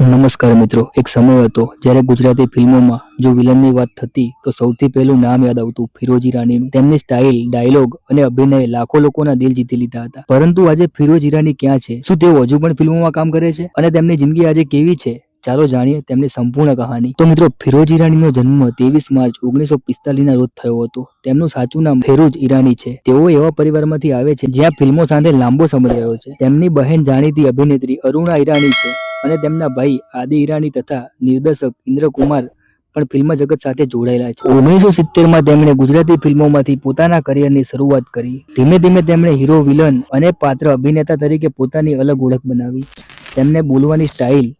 નમસ્કાર મિત્રો, એક સમય હતો જ્યારે ગુજરાતી ફિલ્મોમાં જો વિલનની વાત થતી તો સૌથી પહેલું નામ યાદ આવતું ફિરોઝ ઈરાનીનું। તેમની સ્ટાઇલ, ડાયલોગ અને અભિનય લાખો લોકોના દિલ જીતી લીધા હતા। પરંતુ આજે ફિરોઝ ઈરાની ક્યાં છે? શું તેઓ હજુ પણ ફિલ્મોમાં કામ કરે છે અને તેમની જિંદગી આજે કેવી છે? ચાલો જાણીએ તેમની સંપૂર્ણ કહાની। તો મિત્રો, ફિરોઝ ઈરાનીનો જન્મ 23 માર્ચ 1945ના રોજ થયો હતો। તેમનું સાચું નામ ફેરુઝ ઈરાની છે। તેઓ એવા પરિવારમાંથી આવે છે જ્યાં ફિલ્મો સાથે લાંબો સમય રહ્યો છે। તેમની બહેન જાણીતી અભિનેત્રી અરુણા ઈરાની છે અને તેમના ભાઈ આદિ ઈરાની તથા નિર્દેશક ઇન્દ્ર કુમાર પણ ફિલ્મ જગત સાથે જોડાયેલા છે। 1970માં તેમણે ગુજરાતી ફિલ્મોમાંથી પોતાના કરિયરની શરૂઆત કરી। ધીમે ધીમે તેમણે હીરો, વિલન અને પાત્ર અભિનેતા તરીકે પોતાની અલગ ઓળખ બનાવી। તેમને બોલવાની સ્ટાઇલ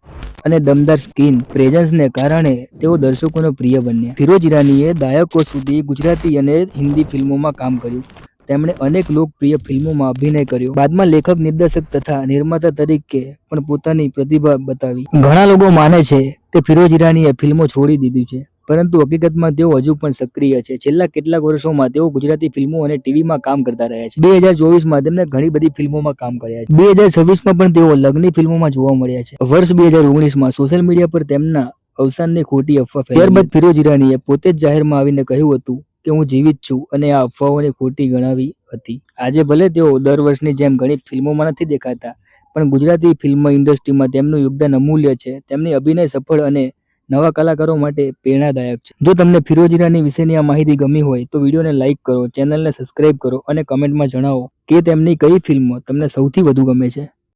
અને દમદાર સ્ક્રીન પ્રેઝન્સને કારણે તેઓ દર્શકોનો પ્રિય બન્યા। ફિરોઝ ઈરાનીએ દાયકો સુધી ગુજરાતી અને હિન્દી ફિલ્મોમાં કામ કર્યું। તેમણે અનેક લોકપ્રિય ફિલ્મોમાં અભિનય કર્યો। બાદમાં લેખક, નિર્દેશક તથા નિર્માતા તરીકે પણ પોતાની પ્રતિભા બતાવી। ઘણા લોકો માને છે કે ફિરોઝ ઈરાનીએ ફિલ્મો છોડી દીધી છે, પરંતુ હકીકતમાં તેઓ હજુ પણ સક્રિય છે। છેલ્લા કેટલાક વર્ષોમાં તેઓ ગુજરાતી ફિલ્મો અને ટીવીમાં કામ કરતા રહ્યા છે। 2024માં તેમણે ઘણી બધી ફિલ્મોમાં કામ કર્યા છે। 2026માં પણ તેઓ લગ્નની ફિલ્મોમાં જોવા મળ્યા છે। વર્ષ 2019માં સોશિયલ મીડિયા પર તેમના અવસાનની ખોટી અફવા ફેલાઈ। ત્યારબાદ ફિરોઝ ઈરાનીએ પોતે જ જાહેરમાં આવીને કહ્યું હતું કે હું જીવિત છું અને આ અફવાઓને ખોટી ગણાવી હતી। આજે ભલે તેઓ દર વર્ષની જેમ ઘણી ફિલ્મોમાં નથી દેખાતા, પણ ગુજરાતી ફિલ્મ ઇન્ડસ્ટ્રીમાં તેમનું યોગદાન અમૂલ્ય છે। તેમની અભિનય સફળ અને નવા કલાકારો માટે પ્રેરણાદાયક છે। જો તમને ફિરોઝ ઈરાની વિશેની આ માહિતી ગમી હોય તો વિડીયોને લાઇક કરો, ચેનલને સબસ્ક્રાઇબ કરો અને કમેન્ટમાં જણાવો કે તેમની કઈ ફિલ્મ તમને સૌથી વધુ ગમે છે।